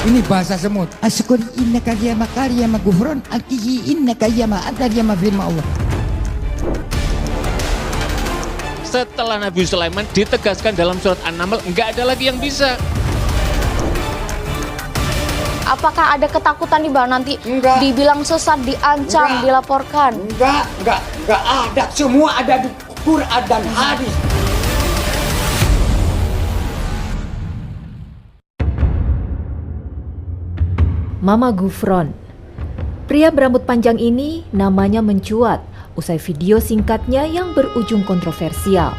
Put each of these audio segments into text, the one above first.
Ini bahasa semut. Asykur innaka ya makariya magufron alkihi innaka ya ma'adar ya mafirma Allah. Setelah Nabi Sulaiman ditegaskan dalam surat An-Naml, nggak ada lagi yang bisa. Apakah ada ketakutan di bawah nanti? Enggak. Dibilang sesat, diancam, Enggak. dilaporkan? Enggak ada. Semua ada di Quran dan hadis. Mama Gufron. Pria berambut panjang ini namanya mencuat usai video singkatnya yang berujung kontroversial.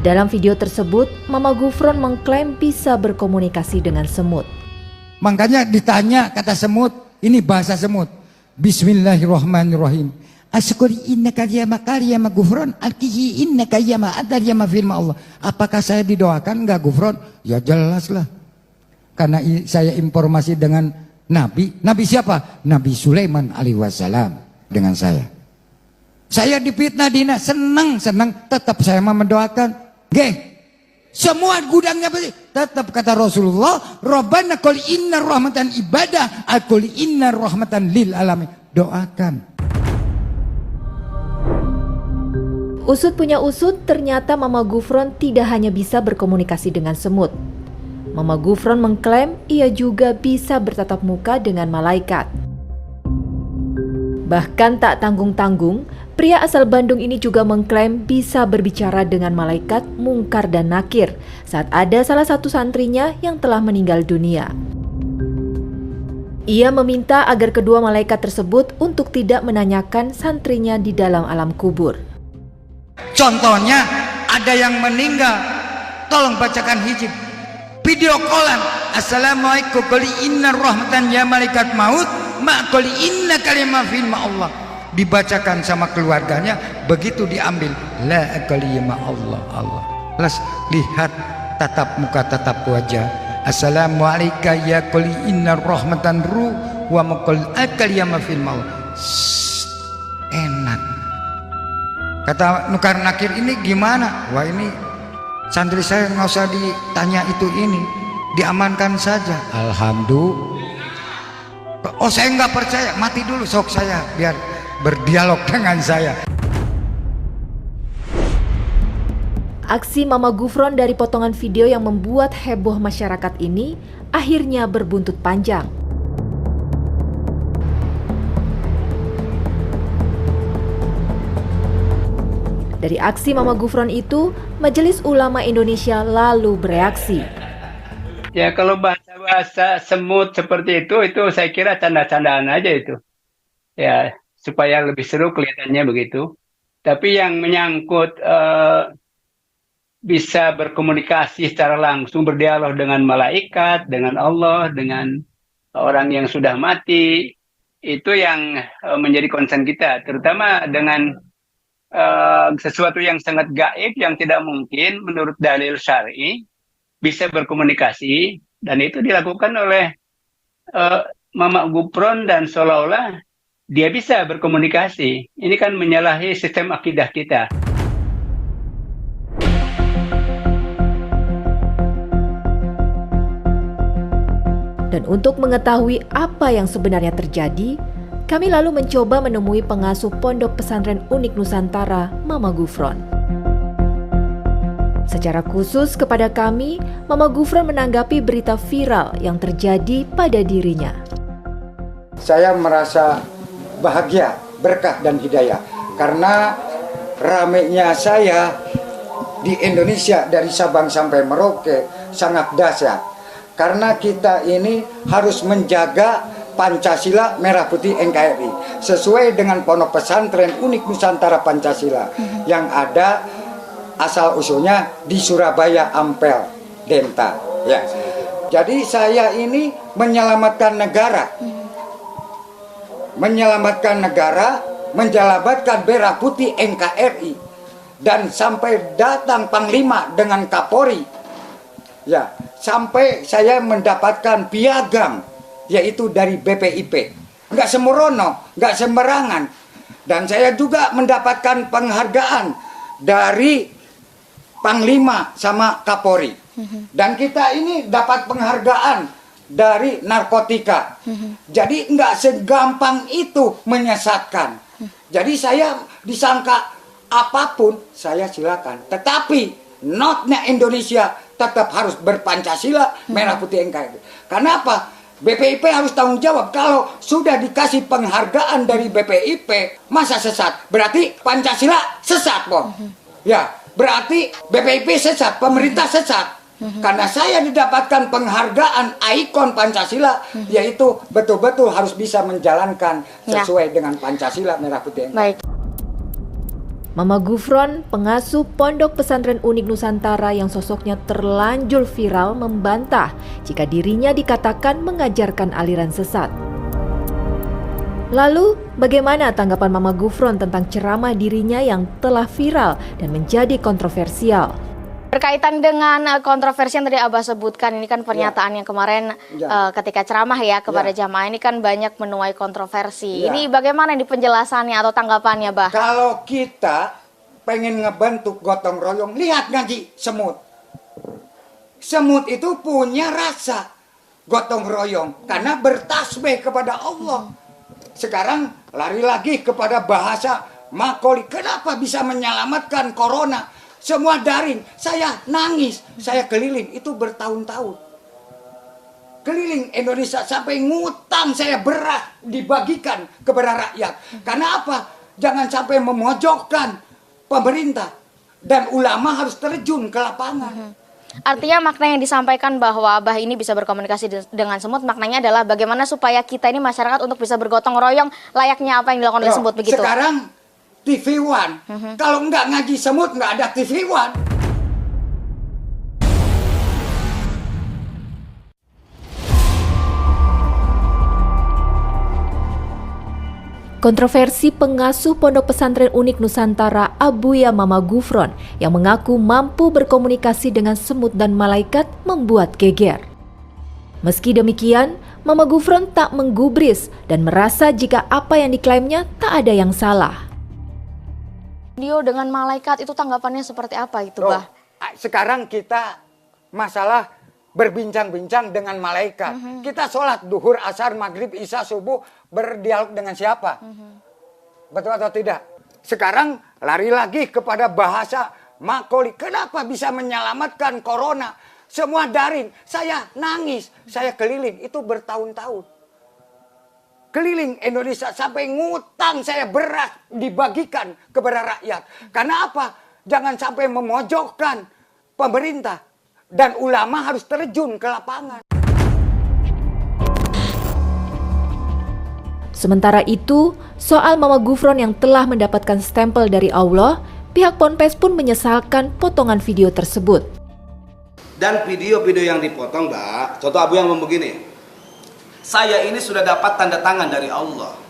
Dalam video tersebut, Mama Gufron mengklaim bisa berkomunikasi dengan semut. Makanya ditanya kata semut, ini bahasa semut. Bismillahirrahmanirrahim. Asykur innaka ya makariya magufron alkihi innaka ya ma'adar ya mafirma Allah. Apakah saya didoakan enggak Gufron? Ya jelas lah. Karena saya informasi dengan Nabi. Nabi siapa? Nabi Sulaiman alaihi wassalam dengan saya. Saya difitnah dina, senang tetap saya mau mendoakan. Semua gudangnya pasti tetap kata Rasulullah, Rabbana qul inna rahmatan ibadah, qul inna rahmatan lil alamin. Doakan. Usut punya usut, ternyata Mama Gufron tidak hanya bisa berkomunikasi dengan semut. Mama Gufron mengklaim ia juga bisa bertatap muka dengan malaikat. Bahkan tak tanggung-tanggung, pria asal Bandung ini juga mengklaim bisa berbicara dengan malaikat Mungkar dan Nakir saat ada salah satu santrinya yang telah meninggal dunia. Ia meminta agar kedua malaikat tersebut untuk tidak menanyakan santrinya di dalam alam kubur. Contohnya ada yang meninggal, tolong bacakan hijab. Video callan, assalamualaikum quli inna rahmatan ya malaikat maut ma quli inna kalimah firma Allah. Dibacakan sama keluarganya, begitu diambil la kalimah Allah Allah. Las lihat tatap muka tatap wajah. Assalamualaikum ya quli inna rahmatan ru wa ma qul kalimah firma Allah. Enak. Kata Nukar Nakir, ini gimana? Wah, ini santri saya nggak usah ditanya itu ini, diamankan saja. Alhamdulillah. Oh, saya nggak percaya, mati dulu sok saya biar berdialog dengan saya. Aksi Mama Gufron dari potongan video yang membuat heboh masyarakat ini akhirnya berbuntut panjang. Dari aksi Mama Gufron itu, Majelis Ulama Indonesia lalu bereaksi. Ya, kalau bahasa semut seperti itu saya kira canda-candaan aja itu. Ya, supaya lebih seru kelihatannya begitu. Tapi yang menyangkut bisa berkomunikasi secara langsung, berdialog dengan malaikat, dengan Allah, dengan orang yang sudah mati, itu yang menjadi concern kita. Terutama dengan sesuatu yang sangat gaib, yang tidak mungkin menurut dalil syar'i bisa berkomunikasi, dan itu dilakukan oleh Mama Gufron dan seolah-olah dia bisa berkomunikasi. Ini kan menyalahi sistem akidah kita. Dan untuk mengetahui apa yang sebenarnya terjadi, kami lalu mencoba menemui pengasuh Pondok Pesantren Unik Nusantara, Mama Gufron. Secara khusus kepada kami, Mama Gufron menanggapi berita viral yang terjadi pada dirinya. Saya merasa bahagia, berkah dan hidayah karena ramenya saya di Indonesia dari Sabang sampai Merauke sangat dahsyat. Karena kita ini harus menjaga Pancasila Merah Putih NKRI sesuai dengan Pondok Pesantren Unik Nusantara Pancasila yang ada asal usulnya di Surabaya Ampel Denta ya. Jadi saya ini menyelamatkan negara, menyelamatkan Merah Putih NKRI, dan sampai datang Panglima dengan Kapolri ya, sampai saya mendapatkan piagam yaitu dari BPIP. Nggak sembrono, nggak sembarangan. Dan saya juga mendapatkan penghargaan dari Panglima sama Kapolri. Dan kita ini dapat penghargaan dari narkotika. Jadi nggak segampang itu menyesatkan. Jadi saya disangka apapun, saya silakan. Tetapi notnya Indonesia tetap harus berpancasila, merah putih NKRI. Karena apa? BPIP harus tanggung jawab. Kalau sudah dikasih penghargaan dari BPIP, masa sesat? Berarti Pancasila sesat, Bon. Ya, berarti BPIP sesat, pemerintah sesat. Karena saya didapatkan penghargaan ikon Pancasila, yaitu betul-betul harus bisa menjalankan sesuai dengan Pancasila, merah putih NKRI. Baik. Mama Gufron, pengasuh Pondok Pesantren Unik Nusantara yang sosoknya terlanjur viral, membantah jika dirinya dikatakan mengajarkan aliran sesat. Lalu, bagaimana tanggapan Mama Gufron tentang ceramah dirinya yang telah viral dan menjadi kontroversial? Berkaitan dengan kontroversi yang tadi Abah sebutkan, ini kan pernyataan yang kemarin ketika ceramah ya kepada jamaah ini kan banyak menuai kontroversi. Ini bagaimana di penjelasannya atau tanggapannya, Bah? Kalau kita pengen ngebentuk gotong royong, lihat ngaji semut. Semut itu punya rasa gotong royong karena bertasbih kepada Allah. Sekarang lari lagi kepada bahasa makoli. Kenapa bisa menyelamatkan corona? Semua daring, saya nangis, saya keliling, itu bertahun-tahun. Keliling Indonesia sampai ngutang saya beras dibagikan kepada rakyat. Karena apa? Jangan sampai memojokkan pemerintah. Dan ulama harus terjun ke lapangan. Artinya makna yang disampaikan bahwa Abah ini bisa berkomunikasi dengan semut, maknanya adalah bagaimana supaya kita ini masyarakat untuk bisa bergotong royong layaknya apa yang dilakukan oleh semut begitu. Sekarang TV One. Kalau nggak ngaji semut, nggak ada TV One. Kontroversi pengasuh Pondok Pesantren Unik Nusantara Abuya Mama Gufron yang mengaku mampu berkomunikasi dengan semut dan malaikat membuat geger. Meski demikian, Mama Gufron tak menggubris dan merasa jika apa yang diklaimnya tak ada yang salah. Video dengan malaikat itu tanggapannya seperti apa itu, Bah? Sekarang kita masalah berbincang-bincang dengan malaikat. Kita sholat duhur, asar, maghrib, isya, subuh berdialog dengan siapa? Betul atau tidak? Sekarang lari lagi kepada bahasa makoli. Kenapa bisa menyelamatkan corona? Semua daring. Saya nangis, saya keliling. Itu bertahun-tahun. Keliling Indonesia sampai ngutang saya beras dibagikan kepada rakyat. Karena apa? Jangan sampai memojokkan pemerintah. Dan ulama harus terjun ke lapangan. Sementara itu, soal Mama Gufron yang telah mendapatkan stempel dari Allah, pihak Ponpes pun menyesalkan potongan video tersebut. Dan video-video yang dipotong, Mbak, contoh Abu yang ngomong begini, saya ini sudah dapat tanda tangan dari Allah.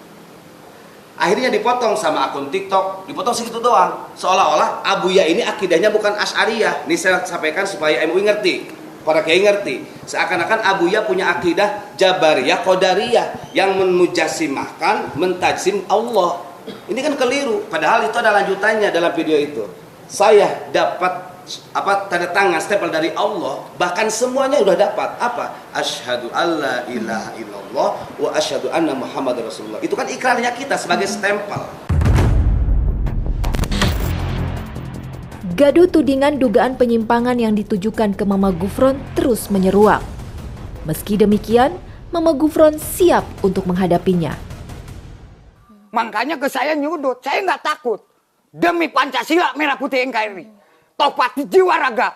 Akhirnya dipotong sama akun TikTok, dipotong segitu doang. Seolah-olah Abuya ini akidahnya bukan Asy'ariyah. Ini saya sampaikan supaya MUI ngerti, para kiai ngerti. Seakan-akan Abuya punya akidah Jabariyah, Qadariyah yang memujasimahkan, mentajsim Allah. Ini kan keliru. Padahal itu ada lanjutannya dalam video itu. Saya dapat tanda tangan stempel dari Allah, bahkan semuanya udah dapat apa? Asyhadu alla ilaha illallah wa asyhadu anna Muhammadar Rasulullah. Itu kan ikrarnya kita sebagai stempel. Gaduh tudingan dugaan penyimpangan yang ditujukan ke Mama Gufron terus menyeruak. Meski demikian, Mama Gufron siap untuk menghadapinya. Makanya ke saya nyudut, saya nggak takut. Demi Pancasila, merah putih NKRI. Topat jiwa raga.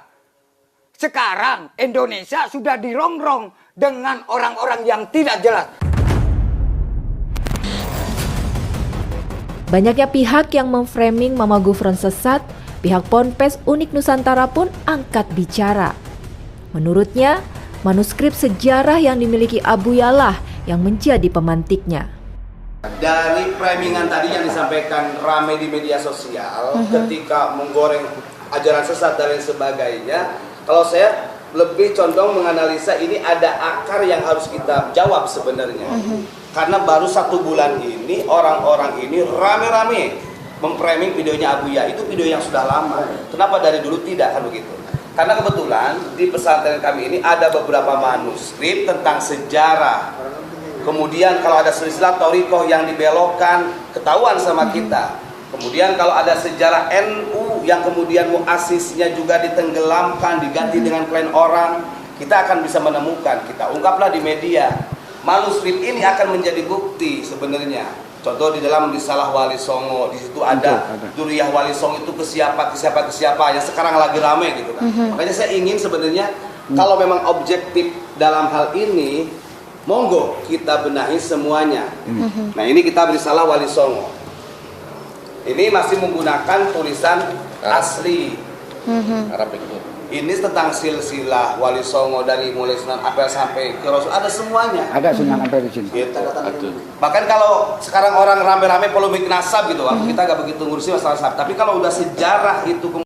Sekarang Indonesia sudah dirongrong dengan orang-orang yang tidak jelas. Banyaknya pihak yang memframing Mama Gufron sesat, pihak Ponpes Unik Nusantara pun angkat bicara. Menurutnya, manuskrip sejarah yang dimiliki Abuyalah yang menjadi pemantiknya. Dari framingan tadi yang disampaikan ramai di media sosial ketika menggoreng ajaran sesat dan lain sebagainya, kalau saya lebih condong menganalisa ini ada akar yang harus kita jawab sebenarnya. Karena baru 1 bulan ini orang-orang ini rame-rame memframing videonya Abuya itu video yang sudah lama. Kenapa dari dulu tidak, kan begitu? Karena kebetulan di pesantren kami ini ada beberapa manuskrip tentang sejarah. Kemudian kalau ada silsilah thariqah yang dibelokkan, ketahuan sama kita. Kemudian kalau ada sejarah NU yang kemudian muasisnya juga ditenggelamkan, diganti dengan klien orang, kita akan bisa menemukan. Kita ungkaplah di media. Manuskrip ini akan menjadi bukti sebenarnya. Contoh di dalam Risalah Wali Songo, di situ ada Duriyah Wali Songo itu ke siapa yang sekarang lagi rame gitu kan. Makanya saya ingin sebenarnya kalau memang objektif dalam hal ini, monggo kita benahi semuanya. Nah, ini kitab Risalah Wali Songo. Ini masih menggunakan tulisan asli Arabik. Ini tentang silsilah Wali Songo dari mulai Sunan Ampel sampai ke Rasul, ada semuanya. Ada Sunan Ampel di sini. Gitu. Bahkan kalau sekarang orang rame-rame polemik nasab gitu, kita nggak begitu ngurusin masalah nasab. Tapi kalau udah sejarah itu